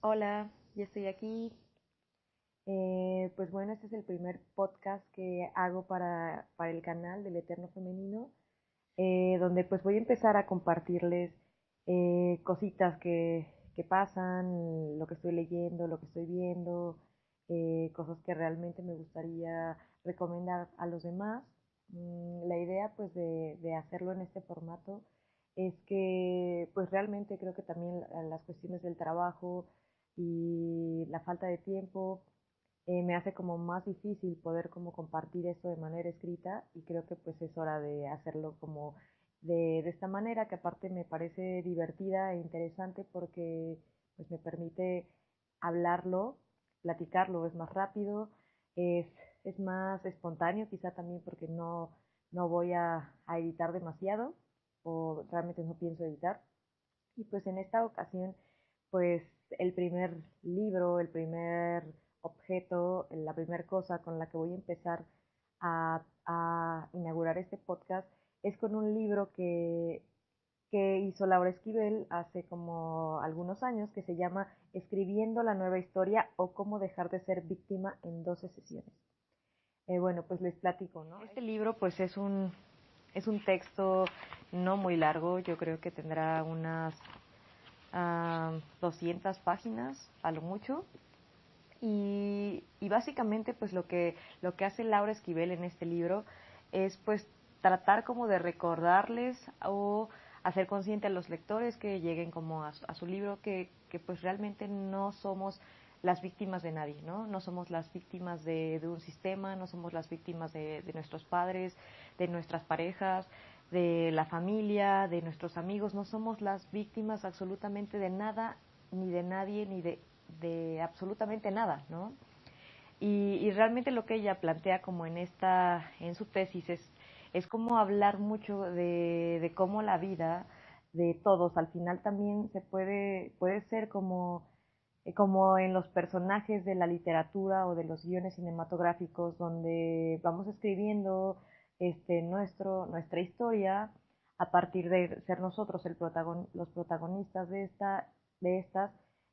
Hola, ya estoy aquí. Pues bueno, este es el primer podcast que hago para el canal del Eterno Femenino, donde pues voy a empezar a compartirles cositas que pasan, lo que estoy leyendo, lo que estoy viendo, cosas que realmente me gustaría recomendar a los demás. La idea pues de hacerlo en este formato es que pues realmente creo que también las cuestiones del trabajo y la falta de tiempo me hace como más difícil poder como compartir esto de manera escrita y creo que pues es hora de hacerlo como de esta manera que aparte me parece divertida e interesante porque pues me permite hablarlo, platicarlo, es más rápido, es, es más espontáneo quizá también porque no voy a editar demasiado o realmente no pienso editar. Y pues en esta ocasión, pues el primer libro, el primer objeto, la primera cosa con la que voy a empezar a inaugurar este podcast es con un libro que hizo Laura Esquivel hace como algunos años que se llama Escribiendo la nueva historia o cómo dejar de ser víctima en 12 sesiones. Bueno, pues les platico, ¿no? Este libro pues es un texto no muy largo, yo creo que tendrá unas 200 páginas a lo mucho. Y básicamente pues lo que hace Laura Esquivel en este libro es pues tratar como de recordarles o hacer consciente a los lectores que lleguen como a su libro que pues realmente no somos las víctimas de nadie, ¿no? No somos las víctimas de un sistema, no somos las víctimas de nuestros padres, de nuestras parejas, de la familia, de nuestros amigos, no somos las víctimas absolutamente de nada, ni de nadie, ni de absolutamente nada, ¿no? Y realmente lo que ella plantea como en su tesis es como hablar mucho de cómo la vida de todos al final también puede ser como en los personajes de la literatura o de los guiones cinematográficos donde vamos escribiendo nuestra historia a partir de ser nosotros los protagonistas de estas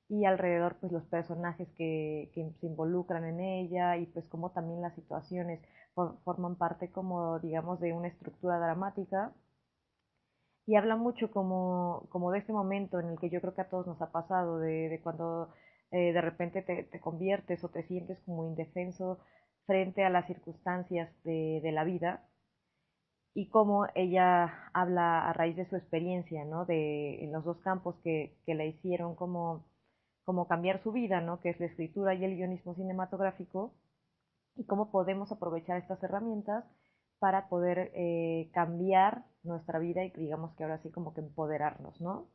y alrededor pues los personajes que se involucran en ella y pues como también las situaciones forman parte como digamos de una estructura dramática y habla mucho como de este momento en el que yo creo que a todos nos ha pasado, de cuando de repente te conviertes o te sientes como indefenso frente a las circunstancias de la vida y cómo ella habla a raíz de su experiencia, ¿no? En los dos campos que la hicieron como cambiar su vida, ¿no? Que es la escritura y el guionismo cinematográfico, y cómo podemos aprovechar estas herramientas para poder cambiar nuestra vida y digamos que ahora sí como que empoderarnos, ¿no?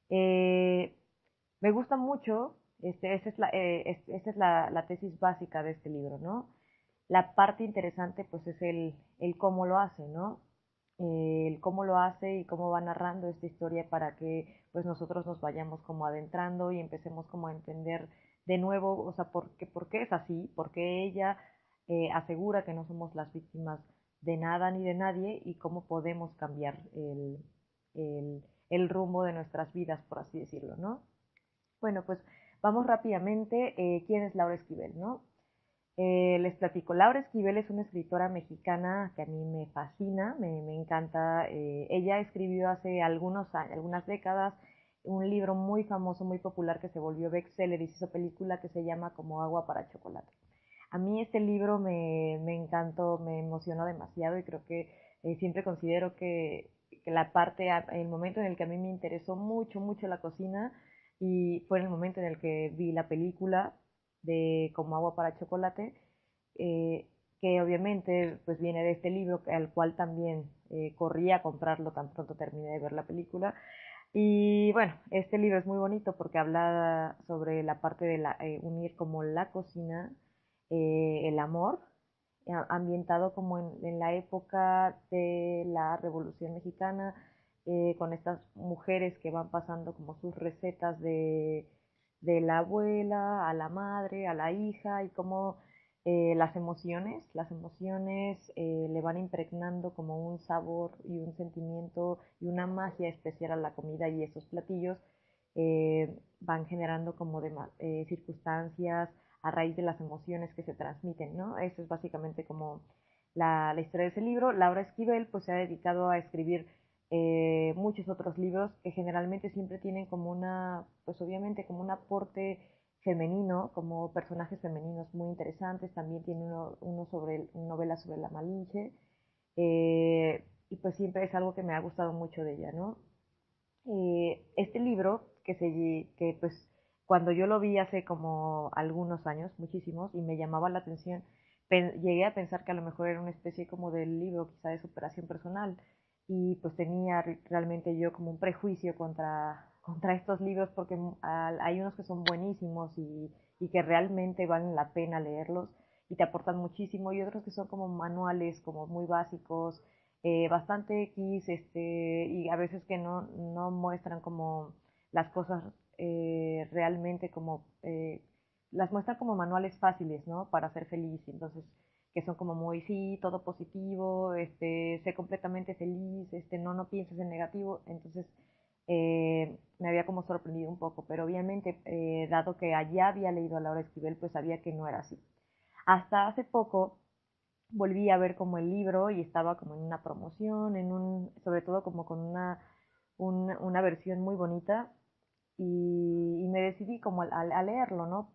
Eh, Me gusta mucho, esta es la tesis básica de este libro, ¿no? La parte interesante pues es el cómo lo hace, ¿no? El cómo lo hace y cómo va narrando esta historia para que pues nosotros nos vayamos como adentrando y empecemos como a entender de nuevo, o sea, por qué es así, por qué ella asegura que no somos las víctimas de nada ni de nadie y cómo podemos cambiar el rumbo de nuestras vidas, por así decirlo, ¿no? Bueno, pues vamos rápidamente. ¿Quién es Laura Esquivel, no? Les platico. Laura Esquivel es una escritora mexicana que a mí me fascina, me encanta. Ella escribió hace algunas décadas un libro muy famoso, muy popular que se volvió bestseller y se hizo película que se llama Como agua para chocolate. A mí este libro me encantó, me emocionó demasiado y creo que siempre considero que el momento en el que a mí me interesó mucho, mucho la cocina y fue en el momento en el que vi la película de Como agua para chocolate, eh, que obviamente pues viene de este libro al cual también corrí a comprarlo tan pronto terminé de ver la película. Y bueno, este libro es muy bonito porque habla sobre la parte de unir como la cocina, el amor, ambientado como en la época de la Revolución Mexicana, con estas mujeres que van pasando como sus recetas de la abuela a la madre, a la hija, y cómo las emociones le van impregnando como un sabor y un sentimiento y una magia especial a la comida y esos platillos. van generando como circunstancias a raíz de las emociones que se transmiten, ¿no? Eso es básicamente como la historia de ese libro. Laura Esquivel pues se ha dedicado a escribir muchos otros libros que generalmente siempre tienen como pues obviamente como un aporte femenino, como personajes femeninos muy interesantes. También tiene uno sobre novela sobre la Malinche, y pues siempre es algo que me ha gustado mucho de ella, ¿no? Este libro que pues cuando yo lo vi hace como algunos años, muchísimos, y me llamaba la atención, llegué a pensar que a lo mejor era una especie como de libro quizá de superación personal, y pues tenía realmente yo como un prejuicio contra estos libros, porque hay unos que son buenísimos y que realmente valen la pena leerlos y te aportan muchísimo, y otros que son como manuales, como muy básicos, bastante X, y a veces que no muestran como las cosas realmente como, las muestran como manuales fáciles, ¿no? Para ser feliz. Entonces, que son como muy, sí, todo positivo, sé completamente feliz, no pienses en negativo. Entonces, me había como sorprendido un poco, pero obviamente, dado que allá había leído a Laura Esquivel, pues sabía que no era así. Hasta hace poco volví a ver como el libro y estaba como en una promoción, sobre todo como con una versión muy bonita, y me decidí como a leerlo, ¿no?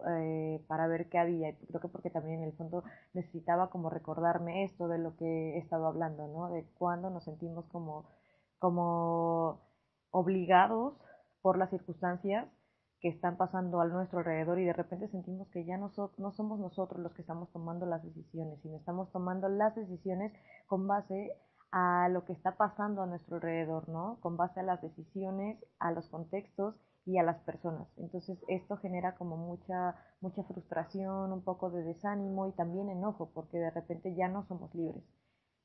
Para ver qué había. Creo que porque también en el fondo necesitaba como recordarme esto de lo que he estado hablando, ¿no? De cuando nos sentimos como obligados por las circunstancias que están pasando a nuestro alrededor, y de repente sentimos que ya no somos nosotros los que estamos tomando las decisiones, sino estamos tomando las decisiones con base a lo que está pasando a nuestro alrededor, ¿no? Con base a las decisiones, a los contextos y a las personas. Entonces esto genera como mucha frustración, un poco de desánimo y también enojo, porque de repente ya no somos libres,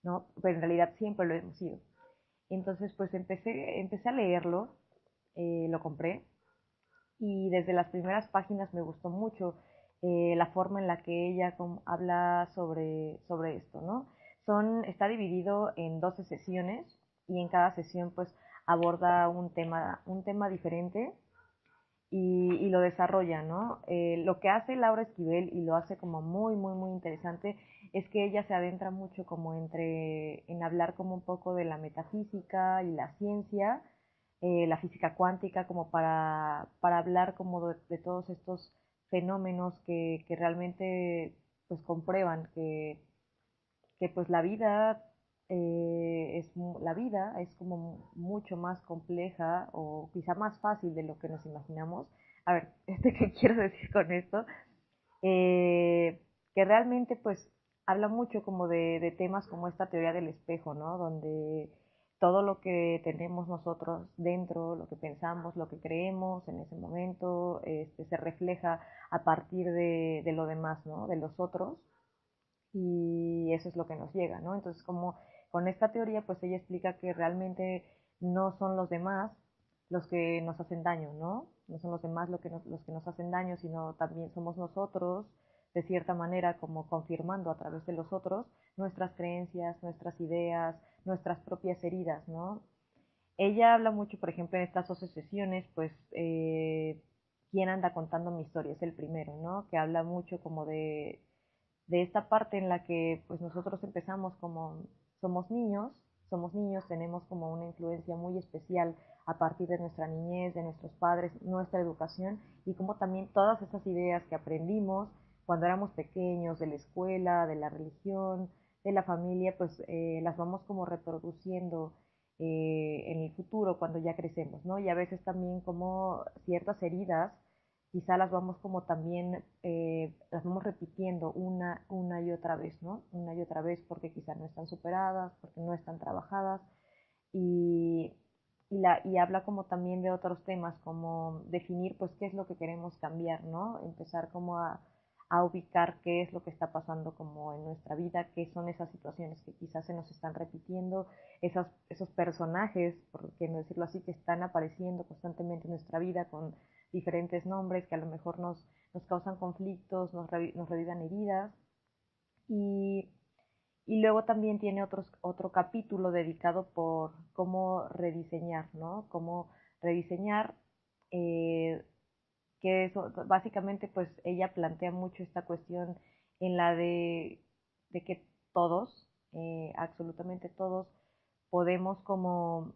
¿no? Pero en realidad siempre lo hemos sido. Entonces pues empecé a leerlo, lo compré, y desde las primeras páginas me gustó mucho la forma en la que ella habla sobre esto, ¿no? Está dividido en 12 sesiones, y en cada sesión pues aborda un tema diferente, y lo desarrolla, ¿no? Lo que hace Laura Esquivel, y lo hace como muy, muy, muy interesante, es que ella se adentra mucho como en hablar como un poco de la metafísica y la ciencia, la física cuántica, como para hablar como de todos estos fenómenos que realmente pues comprueban que pues la vida es como mucho más compleja, o quizá más fácil de lo que nos imaginamos. A ver, ¿qué quiero decir con esto? Que realmente pues habla mucho como de temas como esta teoría del espejo, ¿no? Donde todo lo que tenemos nosotros dentro, lo que pensamos, lo que creemos en ese momento, se refleja a partir de lo demás, ¿no? De los otros, y eso es lo que nos llega, ¿no? Entonces, como con esta teoría, pues ella explica que realmente no son los demás los que nos hacen daño, ¿no? No son los demás los que nos hacen daño, sino también somos nosotros, de cierta manera, como confirmando a través de los otros nuestras creencias, nuestras ideas, nuestras propias heridas, ¿no? Ella habla mucho, por ejemplo, en estas 12 sesiones, pues, ¿quién anda contando mi historia? Es el primero, ¿no? Que habla mucho como de esta parte en la que pues nosotros empezamos como somos niños, tenemos como una influencia muy especial a partir de nuestra niñez, de nuestros padres, nuestra educación, y como también todas esas ideas que aprendimos cuando éramos pequeños, de la escuela, de la religión, de la familia, pues las vamos como reproduciendo en el futuro cuando ya crecemos, ¿no? Y a veces también como ciertas heridas quizá las vamos como también, las vamos repitiendo una y otra vez, ¿no? Una y otra vez, porque quizá no están superadas, porque no están trabajadas, y, y habla como también de otros temas, como definir pues qué es lo que queremos cambiar, ¿no? Empezar como a ubicar qué es lo que está pasando como en nuestra vida, qué son esas situaciones que quizás se nos están repitiendo, esos personajes, por qué no decirlo así, que están apareciendo constantemente en nuestra vida con diferentes nombres que a lo mejor nos causan conflictos, nos revivan heridas. Y, y luego también tiene otro capítulo dedicado por cómo rediseñar, ¿no? Cómo rediseñar, eh, que eso, básicamente pues ella plantea mucho esta cuestión en la de que todos, absolutamente todos, podemos como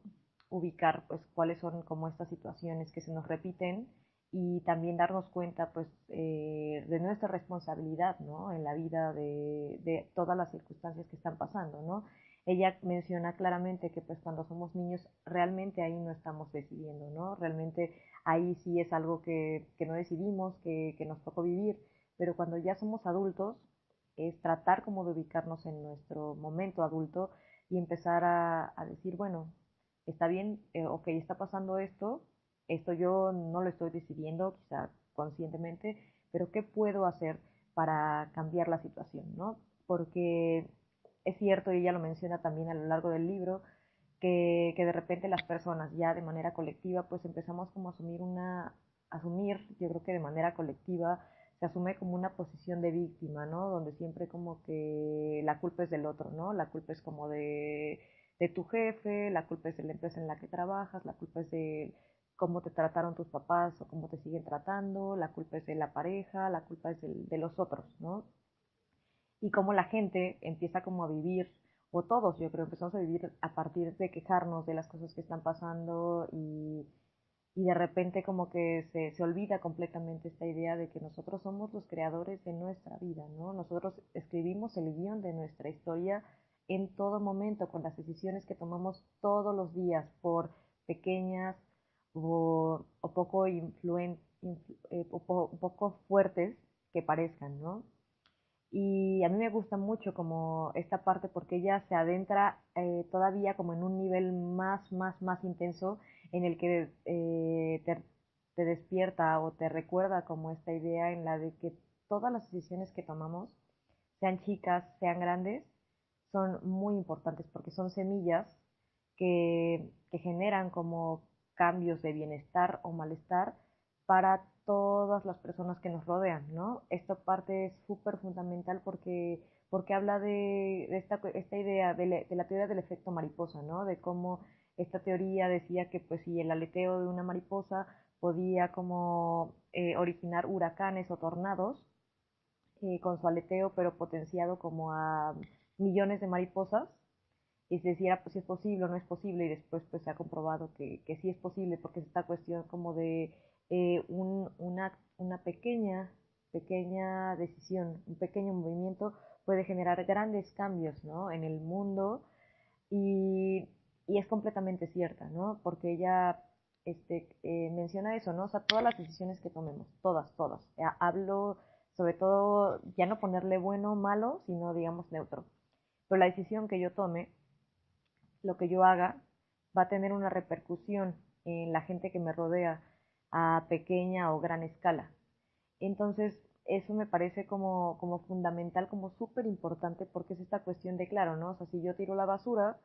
ubicar pues cuáles son como estas situaciones que se nos repiten y también darnos cuenta pues de nuestra responsabilidad, ¿no? En la vida de todas las circunstancias que están pasando, ¿no? Ella menciona claramente que pues cuando somos niños realmente ahí no estamos decidiendo, ¿no? Realmente ahí sí es algo que no decidimos, que nos tocó vivir, pero cuando ya somos adultos es tratar como de ubicarnos en nuestro momento adulto y empezar a decir, bueno, está bien, ok, está pasando esto yo no lo estoy decidiendo, quizá conscientemente, pero ¿qué puedo hacer para cambiar la situación, ¿no? Porque es cierto, y ella lo menciona también a lo largo del libro, que de repente las personas ya de manera colectiva pues empezamos como a asumir, yo creo que de manera colectiva se asume como una posición de víctima, ¿no? Donde siempre como que la culpa es del otro, ¿no? La culpa es como de tu jefe, la culpa es de la empresa en la que trabajas, la culpa es de cómo te trataron tus papás o cómo te siguen tratando, la culpa es de la pareja, la culpa es de los otros, ¿no? Y cómo la gente empieza como a vivir, o todos yo creo empezamos a vivir a partir de quejarnos de las cosas que están pasando y de repente como que se olvida completamente esta idea de que nosotros somos los creadores de nuestra vida, ¿no? Nosotros escribimos el guión de nuestra historia en todo momento, con las decisiones que tomamos todos los días, por pequeñas o poco poco fuertes que parezcan, ¿no? Y a mí me gusta mucho como esta parte porque ella se adentra todavía como en un nivel más intenso en el que te despierta o te recuerda como esta idea en la de que todas las decisiones que tomamos, sean chicas, sean grandes, son muy importantes porque son semillas que generan como cambios de bienestar o malestar para todas las personas que nos rodean, ¿no? Esta parte es súper fundamental porque habla de esta idea de la teoría del efecto mariposa, ¿no? De cómo esta teoría decía que pues si el aleteo de una mariposa podía como originar huracanes o tornados, con su aleteo, pero potenciado como a millones de mariposas, y se decía pues si es posible o no es posible, y después pues se ha comprobado que sí es posible, porque es esta cuestión como de una pequeña decisión, un pequeño movimiento puede generar grandes cambios, ¿no? En el mundo y, y es completamente cierta, ¿no? Porque ella menciona eso, ¿no? O sea, todas las decisiones que tomemos, todas. Hablo sobre todo, ya no ponerle bueno o malo, sino digamos neutro. Pero la decisión que yo tome, lo que yo haga, va a tener una repercusión en la gente que me rodea a pequeña o gran escala. Entonces, eso me parece como fundamental, como súper importante, porque es esta cuestión de, claro, ¿no? O sea, si yo tiro la basura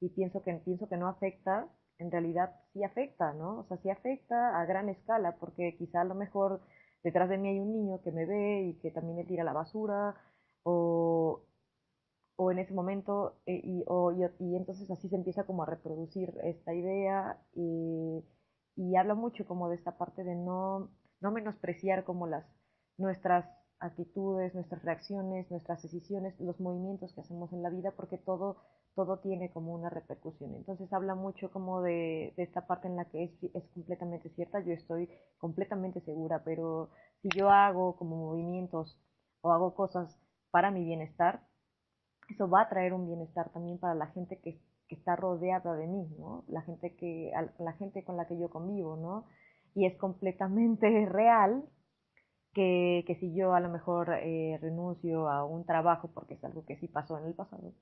y pienso que no afecta, en realidad sí afecta, ¿no? O sea, sí afecta a gran escala, porque quizá a lo mejor detrás de mí hay un niño que me ve y que también le tira la basura, o, o en ese momento, y entonces así se empieza como a reproducir esta idea y habla mucho como de esta parte de no menospreciar como nuestras actitudes, nuestras reacciones, nuestras decisiones, los movimientos que hacemos en la vida, porque todo tiene como una repercusión. Entonces habla mucho como de esta parte en la que es completamente cierta, yo estoy completamente segura, pero si yo hago como movimientos o hago cosas para mi bienestar, eso va a traer un bienestar también para la gente que está rodeada de mí, ¿no? La gente con la que yo convivo, ¿no? Y es completamente real que si yo a lo mejor renuncio a un trabajo, porque es algo que sí pasó en el pasado,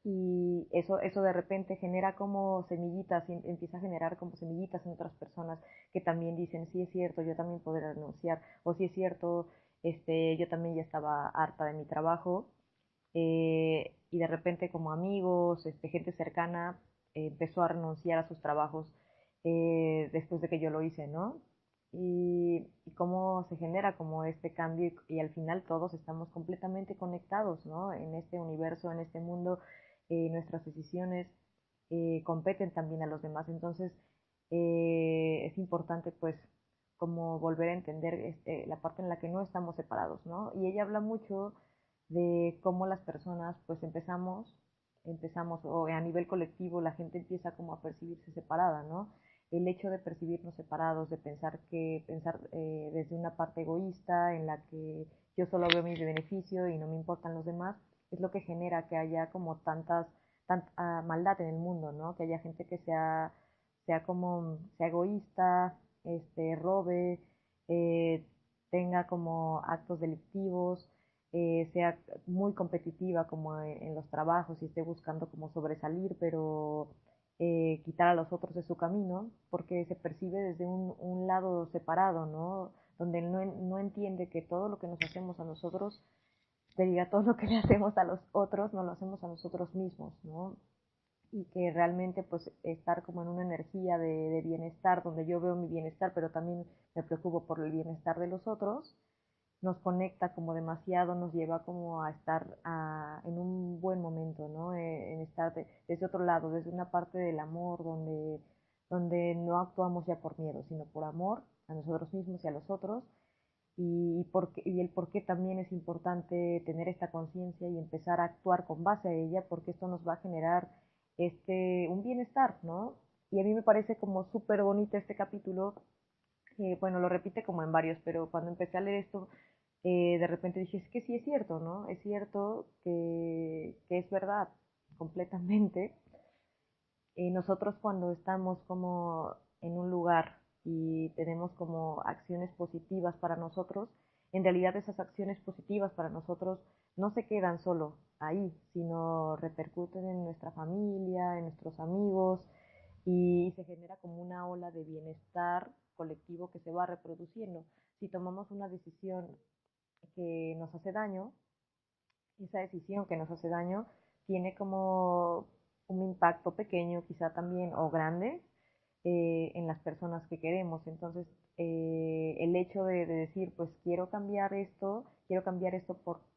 y eso de repente genera como semillitas, y empieza a generar como semillitas en otras personas que también dicen, sí es cierto, yo también podré renunciar, o sí es cierto, yo también ya estaba harta de mi trabajo, y de repente como amigos, gente cercana, empezó a renunciar a sus trabajos después de que yo lo hice, ¿no? Y cómo se genera como este cambio y al final todos estamos completamente conectados, ¿no? En este universo, en este mundo, nuestras decisiones competen también a los demás, entonces es importante pues como volver a entender la parte en la que no estamos separados, ¿no? Y ella habla mucho de cómo las personas pues empezamos o a nivel colectivo la gente empieza como a percibirse separada, ¿no? El hecho de percibirnos separados, de pensar desde una parte egoísta en la que yo solo veo mi beneficio y no me importan los demás, es lo que genera que haya como tanta maldad en el mundo, ¿no? Que haya gente que sea egoísta, robe, eh, tenga como actos delictivos, sea muy competitiva como en los trabajos y esté buscando como sobresalir, pero quitar a los otros de su camino, porque se percibe desde un lado separado, ¿no? Donde no entiende que todo lo que nos hacemos a nosotros, te diga, todo lo que le hacemos a los otros, no lo hacemos a nosotros mismos, ¿no? Y que realmente pues estar como en una energía de bienestar, donde yo veo mi bienestar, pero también me preocupo por el bienestar de los otros, nos conecta como demasiado, nos lleva como a estar en un buen momento, ¿no? En estar desde otro lado, desde una parte del amor, donde no actuamos ya por miedo, sino por amor a nosotros mismos y a los otros, y el por qué también es importante tener esta conciencia y empezar a actuar con base a ella, porque esto nos va a generar un bienestar, ¿no? Y a mí me parece como súper bonito este capítulo, bueno, lo repite como en varios, pero cuando empecé a leer esto, de repente dije, es que sí es cierto, ¿no? Es cierto que es verdad completamente. Nosotros cuando estamos como en un lugar y tenemos como acciones positivas para nosotros, en realidad esas acciones positivas para nosotros no se quedan solo ahí, sino repercuten en nuestra familia, en nuestros amigos, y se genera como una ola de bienestar colectivo que se va reproduciendo. Si tomamos una decisión que nos hace daño, esa decisión que nos hace daño tiene como un impacto pequeño, quizá también, o grande, en las personas que queremos. Entonces, el hecho de decir, pues quiero cambiar esto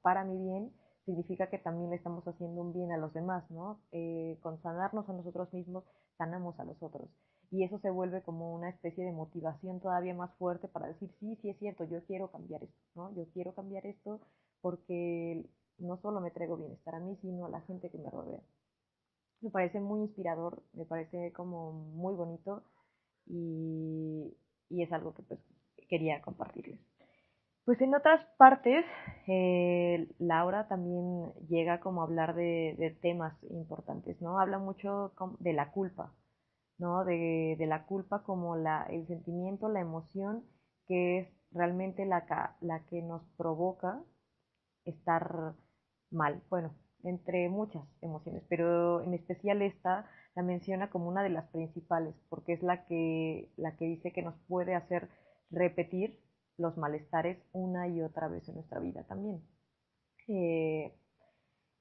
para mi bien, significa que también le estamos haciendo un bien a los demás, ¿no? Con sanarnos a nosotros mismos, sanamos a los otros. Y eso se vuelve como una especie de motivación todavía más fuerte para decir, sí, sí es cierto, yo quiero cambiar esto, ¿no? Yo quiero cambiar esto porque no solo me traigo bienestar a mí, sino a la gente que me rodea. Me parece muy inspirador, me parece como muy bonito, y, y es algo que pues quería compartirles. Pues en otras partes, Laura también llega como a hablar de temas importantes, ¿no? Habla mucho de la culpa, ¿no? De la culpa como el sentimiento, la emoción que es realmente la que nos provoca estar mal. Bueno, entre muchas emociones, pero en especial esta la menciona como una de las principales, porque es la que dice que nos puede hacer repetir los malestares una y otra vez en nuestra vida también. Eh,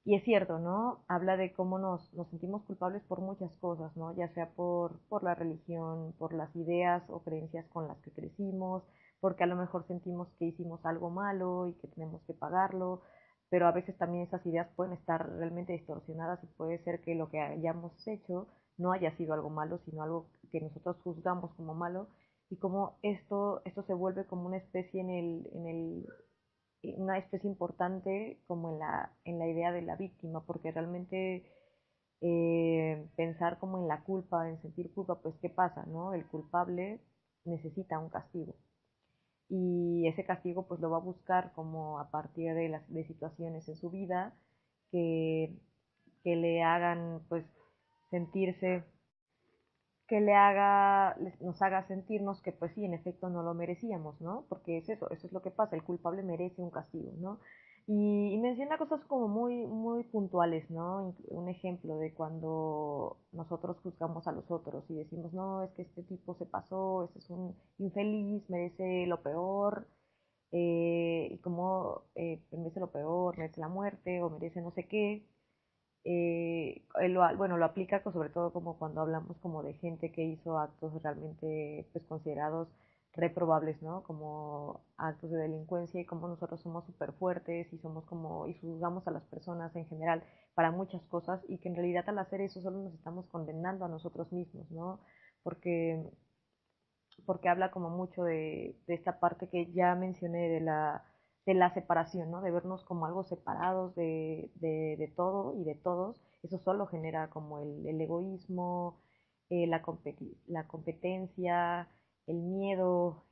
y es cierto, ¿no? Habla de cómo nos sentimos culpables por muchas cosas, ¿no? Ya sea por la religión, por las ideas o creencias con las que crecimos, porque a lo mejor sentimos que hicimos algo malo y que tenemos que pagarlo, pero a veces también esas ideas pueden estar realmente distorsionadas y puede ser que lo que hayamos hecho no haya sido algo malo, sino algo que nosotros juzgamos como malo, y como esto se vuelve como una especie una especie importante como en la idea de la víctima, porque realmente pensar como en la culpa, en sentir culpa, pues ¿qué pasa, no? El culpable necesita un castigo, y ese castigo pues lo va a buscar como a partir de situaciones en su vida que, que le hagan pues sentirse nos haga sentirnos que pues sí, en efecto no lo merecíamos, ¿no? Porque eso es lo que pasa, el culpable merece un castigo, ¿no? Y menciona cosas como muy, muy puntuales, ¿no? Un ejemplo de cuando nosotros juzgamos a los otros y decimos, no, es que este tipo se pasó, este es un infeliz, merece lo peor, y como merece lo peor, merece la muerte o merece no sé qué. Bueno, lo aplica sobre todo como cuando hablamos como de gente que hizo actos realmente pues considerados reprobables, ¿no? Como actos de delincuencia, y como nosotros somos súper fuertes y somos como, y juzgamos a las personas en general para muchas cosas, y que en realidad al hacer eso solo nos estamos condenando a nosotros mismos, ¿no? Porque porque habla como mucho de esta parte que ya mencioné de la separación, ¿no? De vernos como algo separados de todo y de todos. Eso solo genera como el egoísmo, la competencia, el miedo,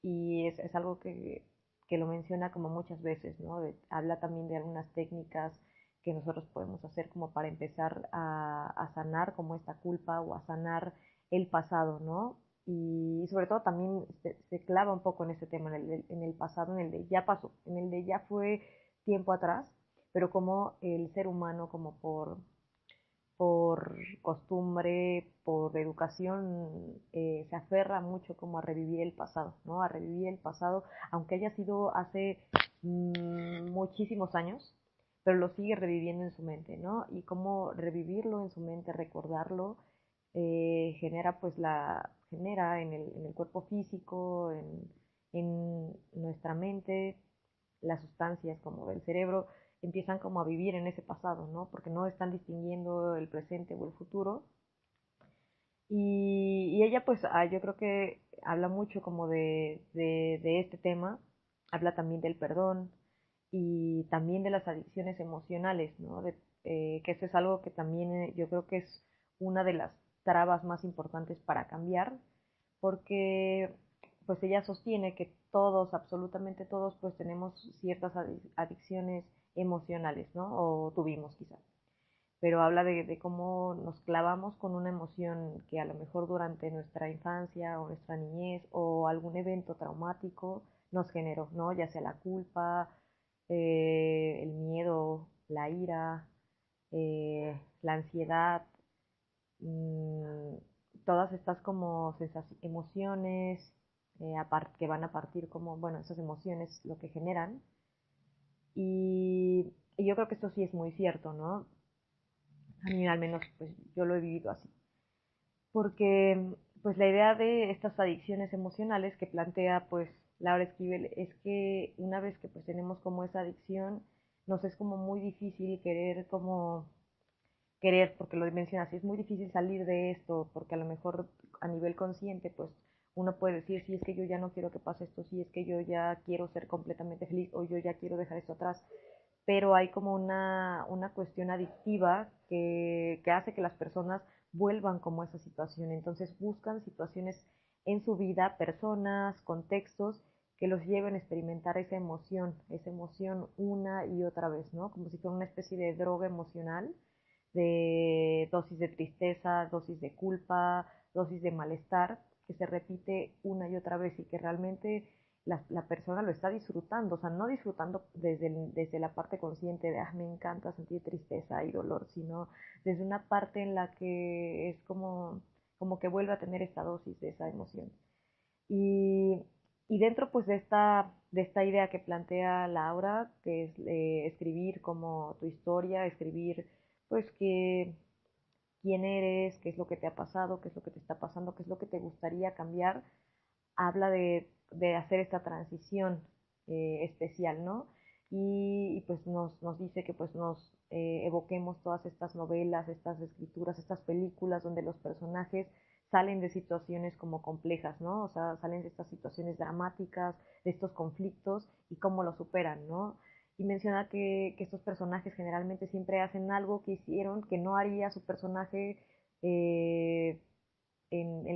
y es algo que lo menciona como muchas veces, ¿no? Habla también de algunas técnicas que nosotros podemos hacer como para empezar a sanar como esta culpa o a sanar el pasado, ¿no? Y sobre todo también se clava un poco en ese tema, en el pasado, en el de ya pasó, en el de ya fue tiempo atrás, pero como el ser humano, como por costumbre, por educación, se aferra mucho como a revivir el pasado, ¿no? A revivir el pasado, aunque haya sido hace muchísimos años, pero lo sigue reviviendo en su mente, ¿no? Y cómo revivirlo en su mente, recordarlo, genera pues genera en el cuerpo físico, en nuestra mente, las sustancias como del cerebro empiezan como a vivir en ese pasado, ¿no? Porque no están distinguiendo el presente o el futuro. Y ella pues yo creo que habla mucho como de este tema, habla también del perdón y también de las adicciones emocionales, ¿no? Que eso es algo que también yo creo que es una de las trabas más importantes para cambiar, porque pues ella sostiene que todos, absolutamente todos, pues tenemos ciertas adicciones emocionales, ¿no? O tuvimos quizás. Pero habla de cómo nos clavamos con una emoción que a lo mejor durante nuestra infancia o nuestra niñez o algún evento traumático nos generó, ¿no? Ya sea la culpa, el miedo, la ira, la ansiedad, mmm, todas estas como emociones que van a partir como, bueno, esas emociones lo que generan. Y yo creo que esto sí es muy cierto, ¿no? A mí al menos pues yo lo he vivido así. Porque pues la idea de estas adicciones emocionales que plantea pues Laura Esquivel es que una vez que pues tenemos como esa adicción, nos es como muy difícil querer, porque lo mencionas, es muy difícil salir de esto, porque a lo mejor a nivel consciente, pues uno puede decir, si es que yo ya no quiero que pase esto, si es que yo ya quiero ser completamente feliz o yo ya quiero dejar esto atrás, pero hay como una cuestión adictiva que hace que las personas vuelvan como a esa situación, entonces buscan situaciones en su vida, personas, contextos que los lleven a experimentar esa emoción una y otra vez, ¿no? Como si fuera una especie de droga emocional de dosis de tristeza, dosis de culpa, dosis de malestar, que se repite una y otra vez y que realmente la persona lo está disfrutando, o sea, no disfrutando desde la parte consciente de, me encanta sentir tristeza y dolor, sino desde una parte en la que es como que vuelve a tener esta dosis de esa emoción. Y, y dentro pues de esta idea que plantea Laura, que es escribir como tu historia, escribir pues quién eres, qué es lo que te ha pasado, qué es lo que te está pasando, qué es lo que te gustaría cambiar, habla de hacer esta transición especial, ¿no? Y pues nos dice que pues nos evoquemos todas estas novelas, estas escrituras, estas películas donde los personajes salen de situaciones como complejas, ¿no? O sea, salen de estas situaciones dramáticas, de estos conflictos y cómo lo superan, ¿no? Y menciona que estos personajes generalmente siempre hacen algo que hicieron, que no haría su personaje en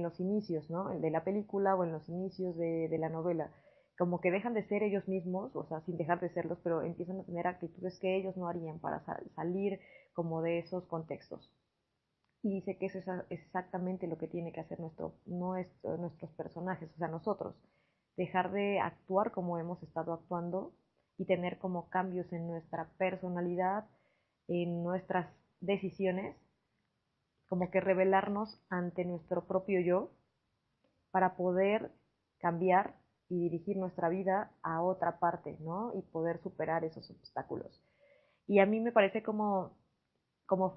los inicios, ¿no? De la película o en los inicios de la novela. Como que dejan de ser ellos mismos, o sea, sin dejar de serlos, pero empiezan a tener actitudes que ellos no harían para salir como de esos contextos. Y dice que eso es exactamente lo que tiene que hacer nuestros personajes, o sea, nosotros. Dejar de actuar como hemos estado actuando y tener como cambios en nuestra personalidad, en nuestras decisiones, como que revelarnos ante nuestro propio yo para poder cambiar y dirigir nuestra vida a otra parte, ¿no? Y poder superar esos obstáculos. Y a mí me parece como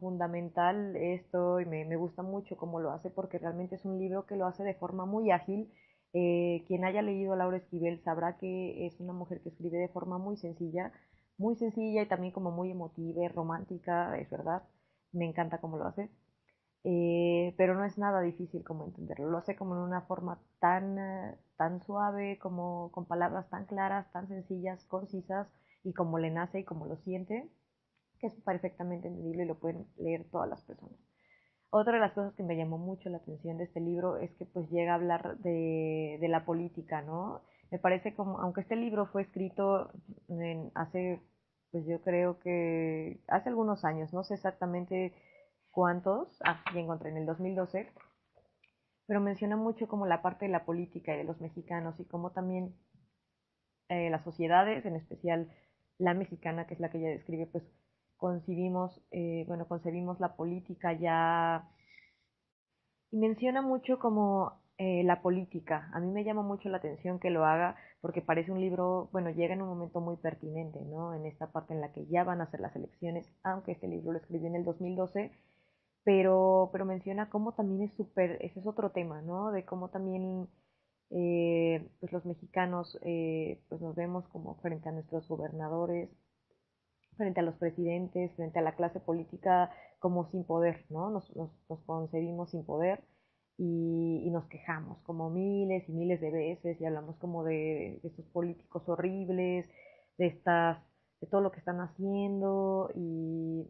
fundamental esto y me gusta mucho cómo lo hace porque realmente es un libro que lo hace de forma muy ágil. Quien haya leído a Laura Esquivel sabrá que es una mujer que escribe de forma muy sencilla y también como muy emotiva y romántica, es verdad. Me encanta cómo lo hace. pero no es nada difícil como entenderlo. Lo hace como en una forma tan suave, como con palabras tan claras, tan sencillas, concisas, y como le nace y como lo siente, que es perfectamente entendible y lo pueden leer todas las personas. Otra de las cosas que me llamó mucho la atención de este libro es que pues llega a hablar de la política, ¿no? Me parece como, aunque este libro fue escrito hace, pues yo creo que hace algunos años, no sé exactamente cuántos, ya encontré, en el 2012, pero menciona mucho como la parte de la política y de los mexicanos y cómo también las sociedades, en especial la mexicana, que es la que ella describe, pues concebimos la política ya, y menciona mucho como la política. A mí me llama mucho la atención que lo haga porque parece un libro, bueno, llega en un momento muy pertinente, ¿no? En esta parte en la que ya van a ser las elecciones, aunque este libro lo escribió en el 2012, pero menciona cómo también es súper, ese es otro tema, ¿no? De cómo también pues los mexicanos pues nos vemos como frente a nuestros gobernadores, frente a los presidentes, frente a la clase política como sin poder, ¿no? Nos concebimos sin poder y nos quejamos como miles y miles de veces y hablamos como de estos políticos horribles, de estas, de todo lo que están haciendo y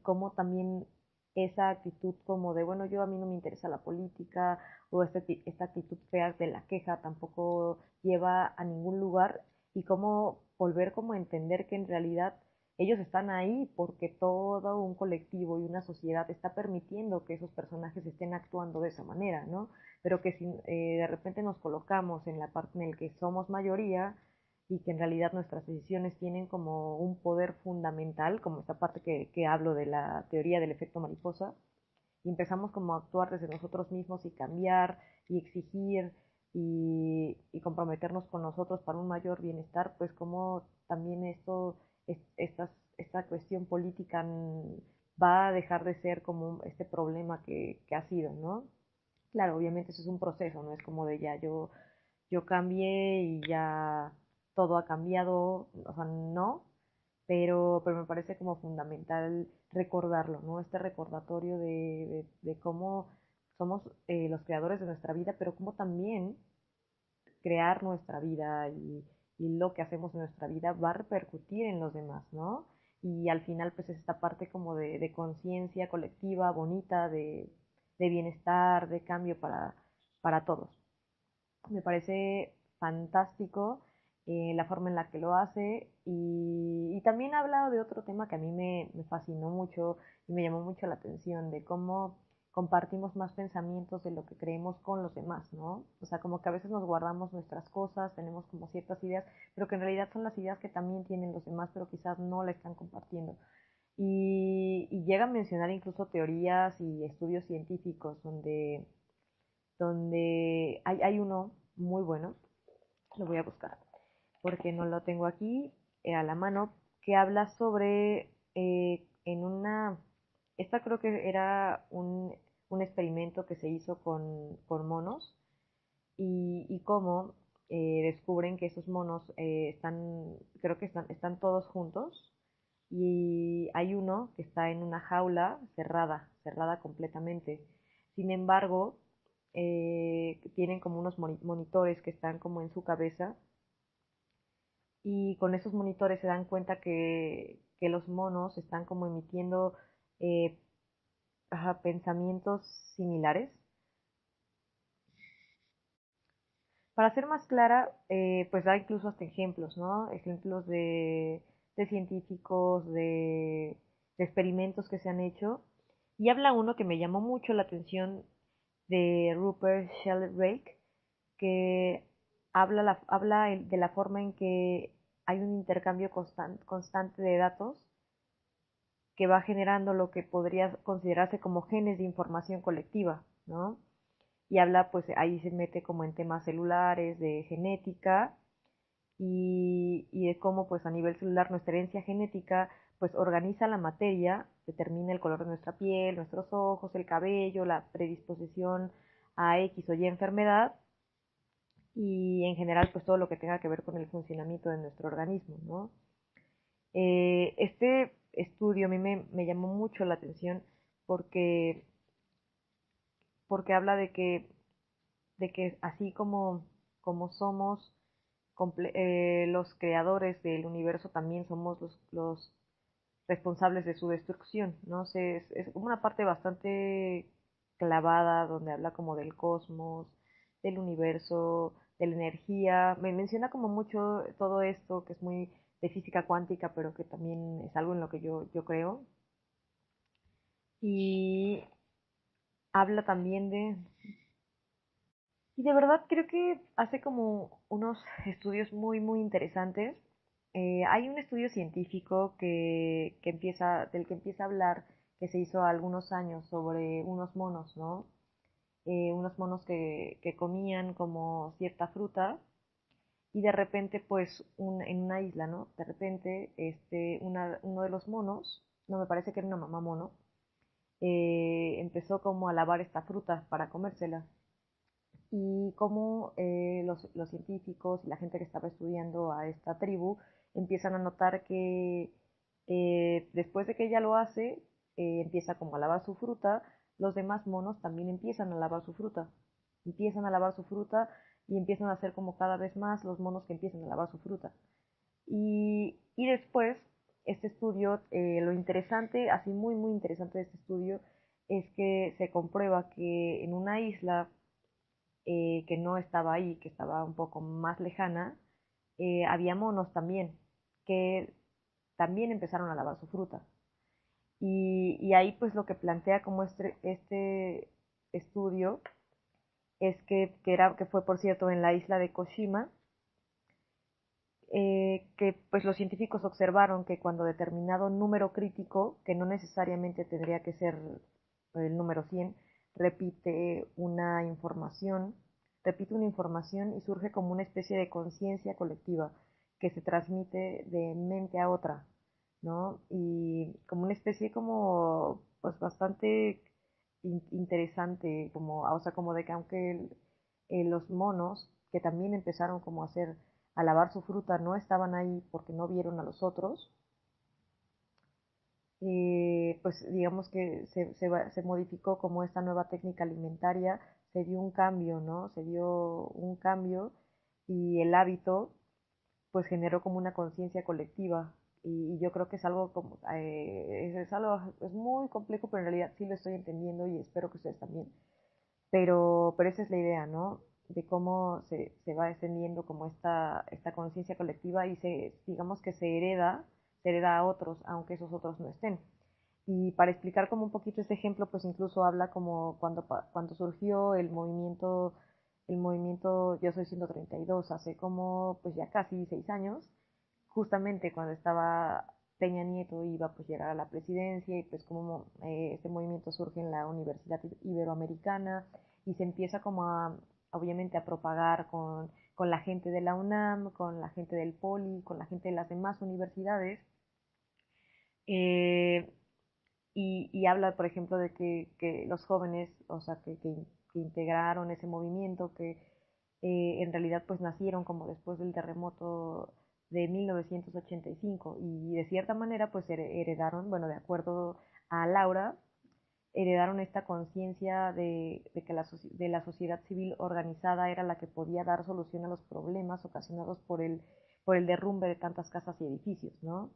cómo también esa actitud como de, bueno, yo a mí no me interesa la política o esta actitud fea de la queja tampoco lleva a ningún lugar y cómo volver como a entender que en realidad ellos están ahí porque todo un colectivo y una sociedad está permitiendo que esos personajes estén actuando de esa manera, ¿no? Pero que si de repente nos colocamos en la parte en la que somos mayoría y que en realidad nuestras decisiones tienen como un poder fundamental, como esta parte que hablo de la teoría del efecto mariposa, y empezamos como a actuar desde nosotros mismos y cambiar y exigir y comprometernos con nosotros para un mayor bienestar, pues como también esta cuestión política va a dejar de ser como este problema que ha sido, ¿no? Claro, obviamente eso es un proceso, no es como de ya yo cambié y ya todo ha cambiado, o sea, no, pero me parece como fundamental recordarlo, ¿no? Este recordatorio de cómo somos los creadores de nuestra vida, pero cómo también crear nuestra vida y lo que hacemos en nuestra vida va a repercutir en los demás, ¿no? Y al final pues es esta parte como de conciencia colectiva, bonita, de bienestar, de cambio para todos. Me parece fantástico la forma en la que lo hace y también ha hablado de otro tema que a mí me fascinó mucho y me llamó mucho la atención, de cómo compartimos más pensamientos de lo que creemos con los demás, ¿no? O sea, como que a veces nos guardamos nuestras cosas, tenemos como ciertas ideas, pero que en realidad son las ideas que también tienen los demás, pero quizás no la están compartiendo. Y llega a mencionar incluso teorías y estudios científicos donde hay uno muy bueno, lo voy a buscar, porque no lo tengo aquí a la mano, que habla sobre, esta creo que era un experimento que se hizo con monos y cómo descubren que esos monos creo que están todos juntos y hay uno que está en una jaula cerrada completamente. Sin embargo, tienen como unos monitores que están como en su cabeza y con esos monitores se dan cuenta que los monos están como emitiendo eh, pensamientos similares. Para ser más clara, pues da incluso hasta ejemplos, ¿no? Ejemplos de científicos, de experimentos que se han hecho. Y habla uno que me llamó mucho la atención de Rupert Sheldrake, que habla de la forma en que hay un intercambio constante de datos que va generando lo que podría considerarse como genes de información colectiva, ¿no? Y habla, pues ahí se mete como en temas celulares, de genética y de cómo pues a nivel celular nuestra herencia genética pues organiza la materia, determina el color de nuestra piel, nuestros ojos, el cabello, la predisposición a X o Y enfermedad y en general pues todo lo que tenga que ver con el funcionamiento de nuestro organismo, ¿no? Este estudio a mí me llamó mucho la atención porque porque habla de que así como somos los creadores del universo, también somos los responsables de su destrucción, ¿no? Es como una parte bastante clavada donde habla como del cosmos, del universo, de la energía. Me menciona como mucho todo esto que es muy de física cuántica, pero que también es algo en lo que yo creo. Y habla también de... Y de verdad creo que hace como unos estudios muy interesantes. Hay un estudio científico del que empieza a hablar, que se hizo algunos años sobre unos monos, ¿no? Unos monos que comían como cierta fruta y de repente, pues, en una isla, ¿no? De repente, uno de los monos, no me parece que era una mamá mono, empezó como a lavar esta fruta para comérsela y cómo los científicos y la gente que estaba estudiando a esta tribu empiezan a notar que después de que ella lo hace, empieza como a lavar su fruta, los demás monos también empiezan a lavar su fruta, empiezan a lavar su fruta y empiezan a ser como cada vez más los monos que empiezan a lavar su fruta. Y después, este estudio, lo interesante, así muy interesante de este estudio, es que se comprueba que en una isla que no estaba ahí, que estaba un poco más lejana, había monos también, que también empezaron a lavar su fruta. Y ahí pues lo que plantea como este estudio es que fue por cierto en la isla de Koshima, que pues los científicos observaron que cuando determinado número crítico, que no necesariamente tendría que ser el número 100, repite una información, repite una información y surge como una especie de conciencia colectiva que se transmite de mente a otra, ¿no? Y como una especie como, pues bastante interesante, como, o sea, como de que aunque los monos, que también empezaron como a hacer a lavar su fruta, no estaban ahí porque no vieron a los otros, pues digamos que se modificó como esta nueva técnica alimentaria, se dio un cambio, ¿no? Se dio un cambio y el hábito pues generó como una conciencia colectiva y yo creo que es algo como, es muy complejo, pero en realidad sí lo estoy entendiendo y espero que ustedes también. Pero esa es la idea, ¿no? De cómo se va extendiendo como esta conciencia colectiva y digamos que se hereda a otros, aunque esos otros no estén. Y para explicar como un poquito este ejemplo, pues incluso habla como cuando surgió el movimiento Yo Soy 132, hace como pues ya casi 6 años, justamente cuando estaba Peña Nieto iba pues llegar a la presidencia y pues como este movimiento surge en la Universidad Iberoamericana y se empieza como obviamente a propagar con la gente de la UNAM, con la gente del Poli, con la gente de las demás universidades. eh, y habla, por ejemplo, de que los jóvenes, o sea, que integraron ese movimiento, que en realidad pues nacieron como después del terremoto de 1985 y de cierta manera pues heredaron, bueno, de acuerdo a Laura, heredaron esta conciencia de que de la sociedad civil organizada era la que podía dar solución a los problemas ocasionados por el derrumbe de tantas casas y edificios, ¿no?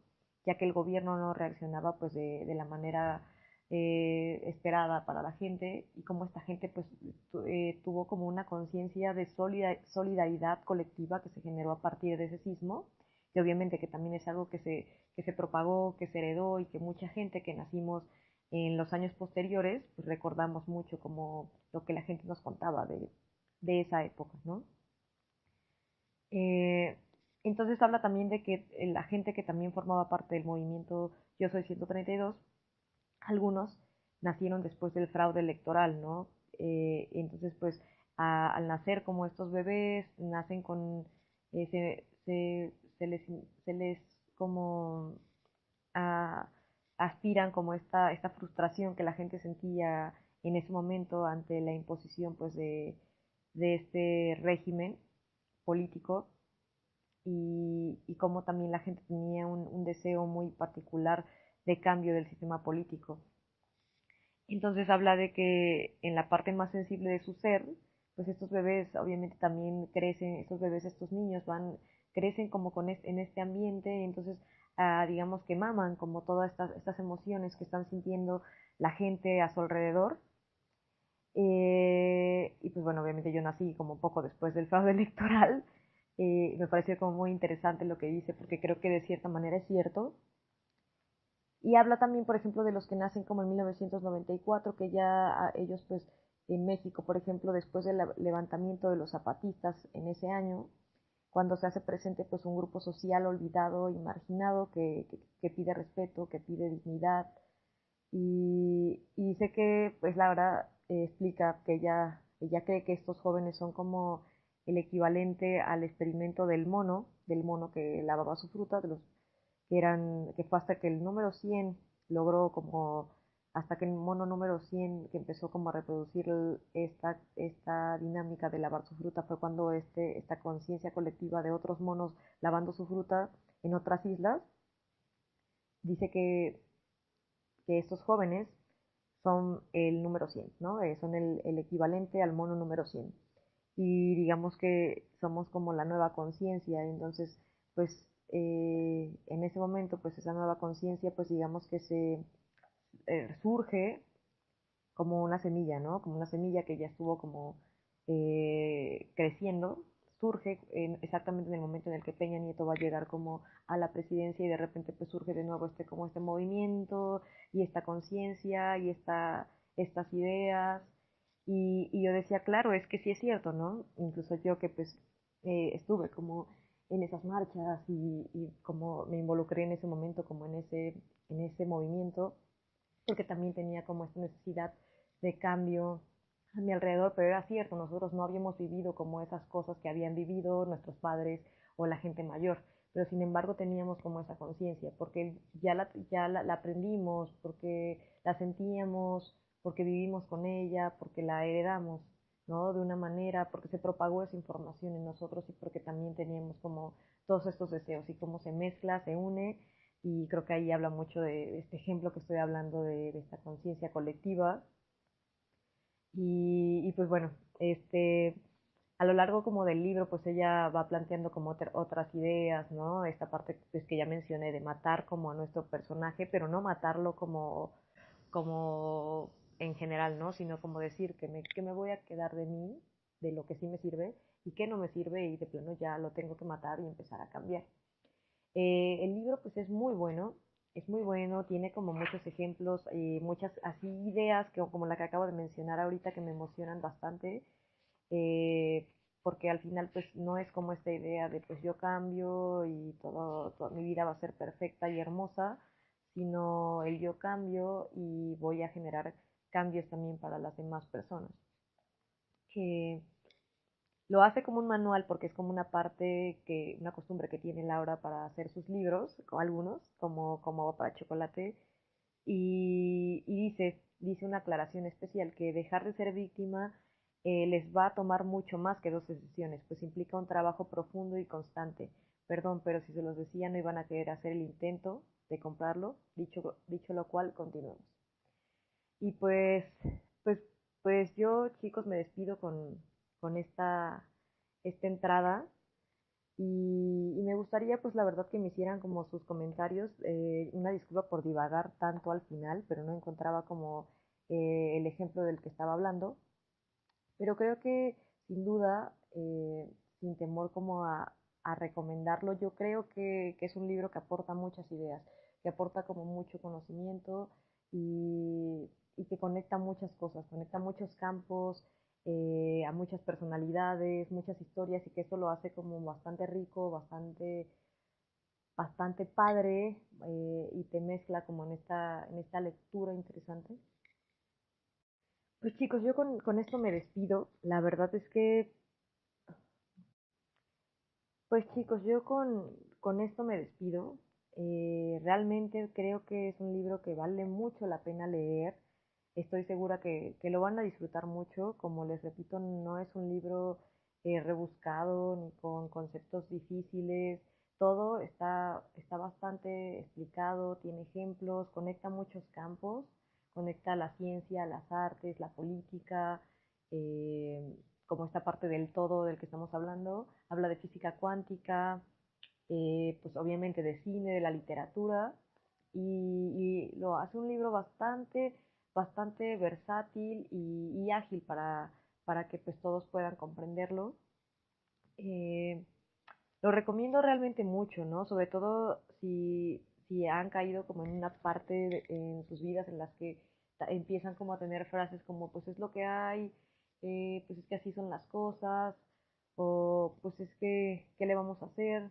Ya que el gobierno no reaccionaba pues de la manera esperada para la gente y como esta gente pues tuvo como una conciencia de solidaridad colectiva que se generó a partir de ese sismo y obviamente que también es algo que se propagó, que se heredó y que mucha gente que nacimos en los años posteriores, pues recordamos mucho como lo que la gente nos contaba de esa época, ¿no? Eh, entonces habla también de que la gente que también formaba parte del movimiento Yo Soy 132, algunos nacieron después del fraude electoral, ¿no? Entonces, pues, al nacer como estos bebés, nacen con, se les como a- aspiran como esta frustración que la gente sentía en ese momento ante la imposición pues de este régimen político y cómo también la gente tenía un deseo muy particular de cambio del sistema político. Entonces habla de que en la parte más sensible de su ser, pues estos bebés obviamente también crecen, estos bebés, estos niños crecen como en este ambiente, y entonces digamos que maman como todas estas emociones que están sintiendo la gente a su alrededor. Y pues bueno, obviamente yo nací como un poco después del fraude electoral. Me pareció como muy interesante lo que dice, porque creo que de cierta manera es cierto. Y habla también, por ejemplo, de los que nacen como en 1994, que ya ellos pues en México, por ejemplo, después del levantamiento de los zapatistas en ese año, cuando se hace presente pues un grupo social olvidado y marginado que pide respeto, que pide dignidad, y dice que pues Laura explica que ella cree que estos jóvenes son como el equivalente al experimento del mono que lavaba su fruta, que fue hasta que el número 100 logró como, hasta que el mono número 100 que empezó como a reproducir esta dinámica de lavar su fruta, fue cuando esta conciencia colectiva de otros monos lavando su fruta en otras islas, dice que estos jóvenes son el número 100, ¿no? Son el equivalente al mono número 100. Y digamos que somos como la nueva conciencia, entonces, pues, en ese momento, pues, esa nueva conciencia, pues, digamos que surge como una semilla, ¿no? Como una semilla que ya estuvo como creciendo, surge exactamente en el momento en el que Peña Nieto va a llegar como a la presidencia y de repente pues surge de nuevo como este movimiento y esta conciencia y estas ideas. Y yo decía, claro, es que sí es cierto, ¿no? Incluso yo que pues estuve como en esas marchas y como me involucré en ese momento, como en ese movimiento, porque también tenía como esta necesidad de cambio a mi alrededor, pero era cierto, nosotros no habíamos vivido como esas cosas que habían vivido nuestros padres o la gente mayor, pero sin embargo teníamos como esa conciencia, porque la aprendimos, porque la sentíamos, porque vivimos con ella, porque la heredamos, ¿no? De una manera, porque se propagó esa información en nosotros y porque también teníamos como todos estos deseos y cómo se mezcla, se une y creo que ahí habla mucho de este ejemplo que estoy hablando de esta conciencia colectiva. Y pues bueno, a lo largo como del libro, pues ella va planteando como otras ideas, ¿no? Esta parte pues, que ya mencioné de matar como a nuestro personaje, pero no matarlo como en general, ¿no? Sino como decir que me voy a quedar de mí, de lo que sí me sirve, y que no me sirve, y de plano ya lo tengo que matar y empezar a cambiar. El libro pues es muy bueno, tiene como muchos ejemplos, muchas así ideas como la que acabo de mencionar ahorita que me emocionan bastante, eh, porque al final pues no es como esta idea de pues yo cambio y toda mi vida va a ser perfecta y hermosa, sino el yo cambio y voy a generar cambios también para las demás personas. Que lo hace como un manual porque es como una costumbre que tiene Laura para hacer sus libros, algunos, como para chocolate, y dice una aclaración especial que dejar de ser víctima les va a tomar mucho más que 2 sesiones, pues implica un trabajo profundo y constante. Perdón, pero si se los decía no iban a querer hacer el intento de comprarlo, dicho lo cual, continuemos. Y pues, pues yo, chicos, me despido con esta entrada y me gustaría, pues la verdad, que me hicieran como sus comentarios. Una disculpa por divagar tanto al final, pero no encontraba como el ejemplo del que estaba hablando. Pero creo que sin duda, sin temor como a recomendarlo, yo creo que es un libro que aporta muchas ideas, que aporta como mucho conocimiento y que conecta muchas cosas, conecta muchos campos, a muchas personalidades, muchas historias y que eso lo hace como bastante rico, bastante padre y te mezcla como en esta lectura interesante. Pues chicos, yo con esto me despido. La verdad es que Pues chicos, yo con esto me despido. Realmente creo que es un libro que vale mucho la pena leer. Estoy segura que lo van a disfrutar mucho. Como les repito, no es un libro rebuscado ni con conceptos difíciles. Todo está bastante explicado, tiene ejemplos, conecta muchos campos, conecta la ciencia, las artes, la política, eh, como esta parte del todo del que estamos hablando. Habla de física cuántica, pues obviamente de cine, de la literatura, y lo hace un libro bastante versátil y ágil para que pues todos puedan comprenderlo. Eh, lo recomiendo realmente mucho, ¿no? Sobre todo si han caído como en una parte en sus vidas en las que empiezan como a tener frases como pues es lo que hay, pues es que así son las cosas, o pues es que, ¿qué le vamos a hacer?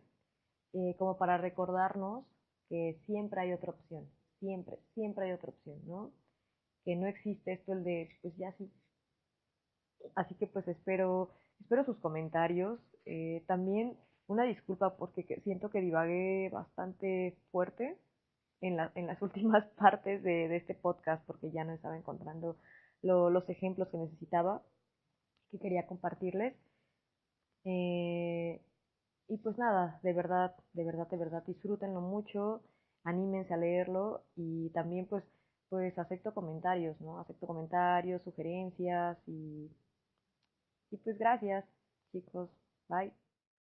Como para recordarnos que siempre hay otra opción, siempre hay otra opción, ¿no? Que no existe esto el de pues ya sí. Así que pues espero sus comentarios. También una disculpa porque siento que divagué bastante fuerte en las últimas partes de este podcast porque ya no estaba encontrando los ejemplos que necesitaba, que quería compartirles. Eh, y pues nada, de verdad, disfrútenlo mucho, anímense a leerlo y también pues acepto comentarios, ¿no? Acepto comentarios, sugerencias y pues gracias, chicos. Bye.